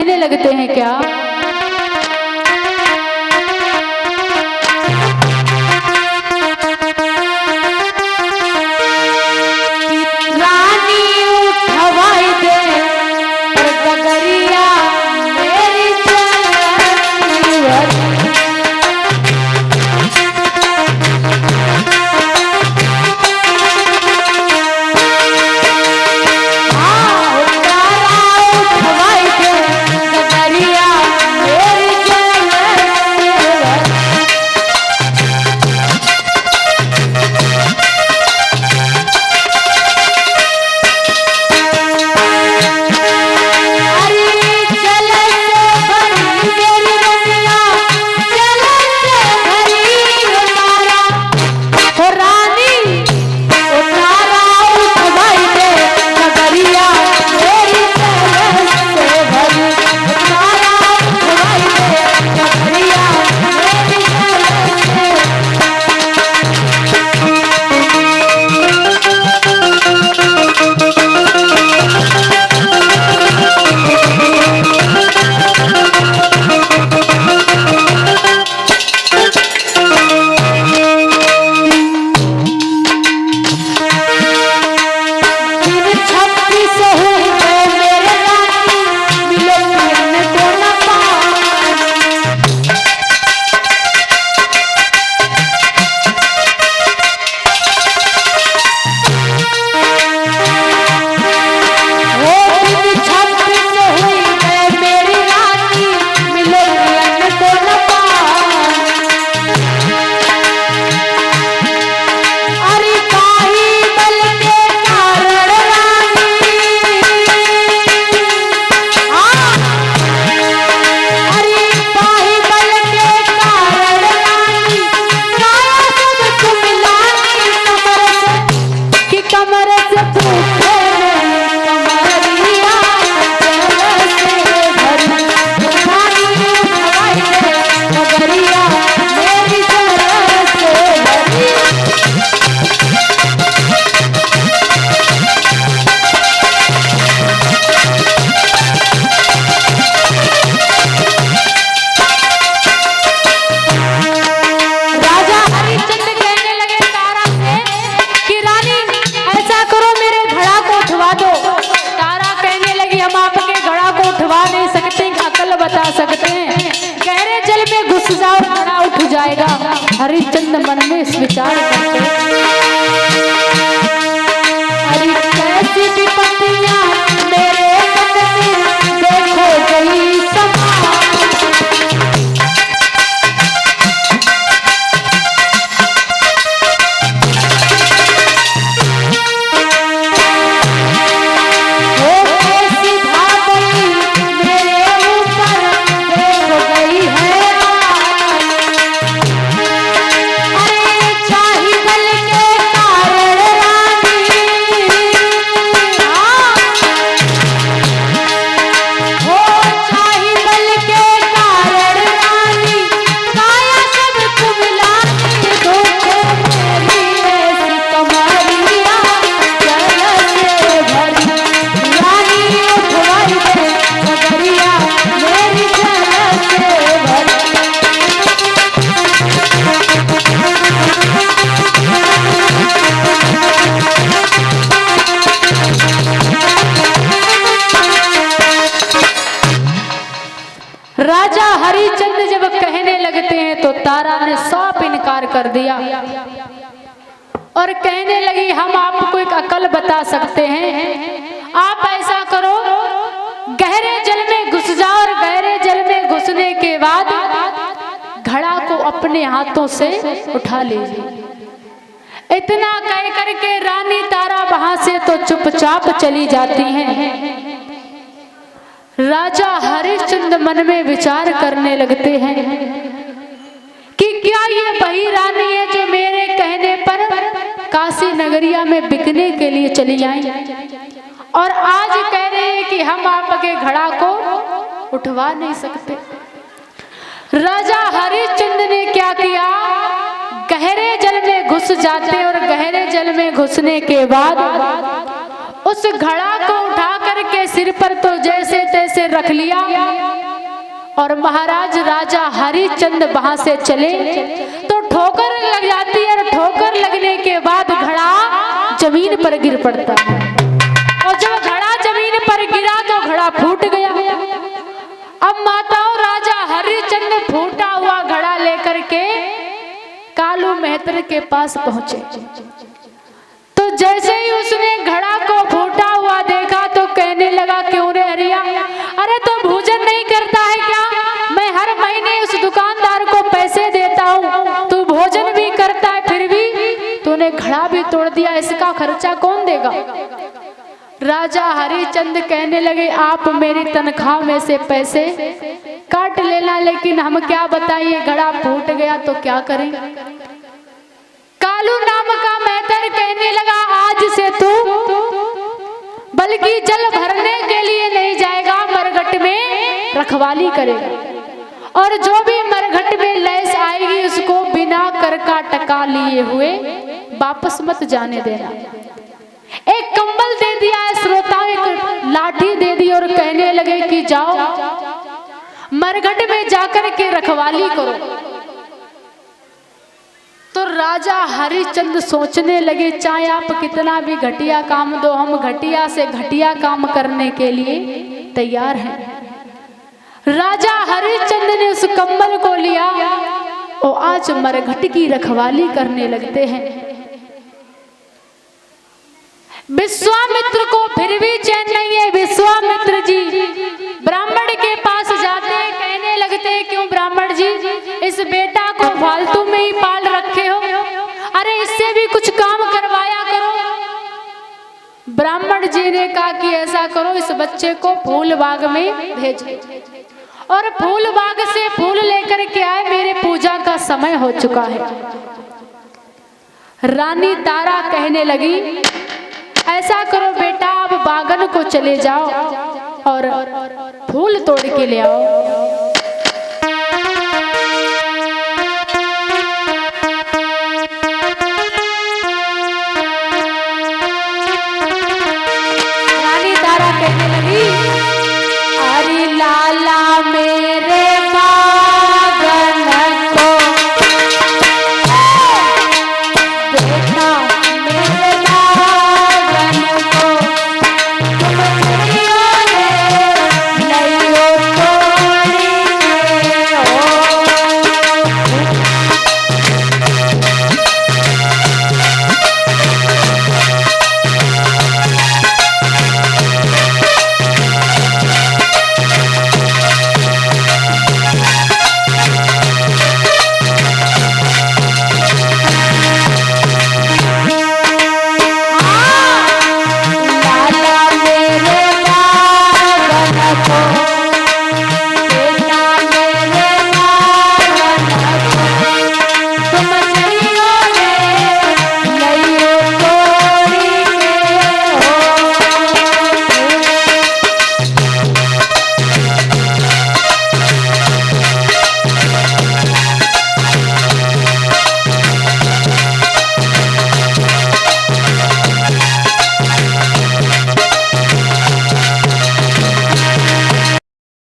कहने लगते हैं क्या? रानी उठवाई दे और गगरिया मेरी चलती बता सकते हैं। गहरे जल में घुस जाओ घड़ा उठ जाएगा। हरिश्चंद्र मन में इस विचार करते हरि कैसी विपत्तियां मेरे देखो गई राजा हरिश्चंद्र जब कहने लगते हैं तो तारा ने साफ इनकार कर दिया और कहने लगी हम आपको एक अकल बता सकते हैं। आप ऐसा करो गहरे जल में घुस जाओ और गहरे जल में घुसने के बाद घड़ा को अपने हाथों से उठा लीजिए। इतना कह करके रानी तारा वहां से तो चुपचाप चली जाती हैं। राजा हरिश्चंद्र मन में विचार करने लगते हैं कि क्या ये वही रानी है जो मेरे कहने पर काशी नगरिया में बिकने के लिए चली आई और आज कह रहे हैं कि हम आपके घड़ा को उठवा नहीं सकते। राजा हरिश्चंद्र ने क्या किया, गहरे जल में घुस जाते और गहरे जल में घुसने के बाद उस घड़ा को उठा करके सिर पर तो जैसे तैसे रख लिया और महाराज राजा हरिश्चंद्र वहां से चले तो ठोकर लग जाती है। ठोकर लगने के बाद घड़ा जमीन पर गिर पड़ता है और जब घड़ा जमीन पर गिरा तो घड़ा फूट गया। अब माताओं राजा हरिश्चंद्र फूटा हुआ घड़ा लेकर के कालू मेहतर के पास पहुंचे तो जैसे ही उसने घड़ा को फूटा हुआ देखा तो कहने लगा, क्यों रे हरिया, अरे तो भोजन नहीं करता है क्या? मैं हर महीने उस दुकानदार को पैसे देता हूँ, तू भोजन भी करता है फिर भी तूने घड़ा भी तोड़ दिया, इसका खर्चा कौन देगा? राजा हरिश्चंद्र कहने लगे, आप मेरी तनख्वाह में से पैसे काट लेना, लेकिन हम क्या बताइए, घड़ा फूट गया तो क्या करें? कालू नाम का मेहतर कहने लगा, आज से तू बल्कि जल भरने के लिए नहीं जाएगा, मरघट में रखवाली करेगा और जो भी मरघट में लैस आएगी उसको बिना कर का टका लिए हुए वापस मत जाने देना। एक कंबल दे दिया है श्रोताओं, एक लाठी दे दी और कहने लगे कि जाओ मरघट में जाकर के रखवाली करो। तो राजा हरिश्चंद्र सोचने लगे, चाहे आप कितना भी घटिया काम दो, हम घटिया से घटिया काम करने के लिए तैयार हैं। राजा हरिश्चंद्र ने उस कंबल को लिया और आज मरघट की रखवाली करने लगते हैं। विश्वामित्र को फिर भी चैन नहीं है। विश्वामित्र जी ब्राह्मण के पास जाते हैं, कहने लगते हैं, क्यों ब्राह्मण जी, इस बेटा को फालतू में ही पाल रखे हो, अरे इससे भी कुछ काम करवाया करो। ब्राह्मण जी ने कहा कि ऐसा करो, इस बच्चे को फूल बाग में भेजो और फूल बाग से फूल लेकर के आए, मेरे पूजा का समय हो चुका है। रानी तारा कहने लगी, ऐसा करो बेटा, आप बागन को चले जाओ और फूल तोड़ के ले आओ। रानी तारा कहने लगी, अरे लाला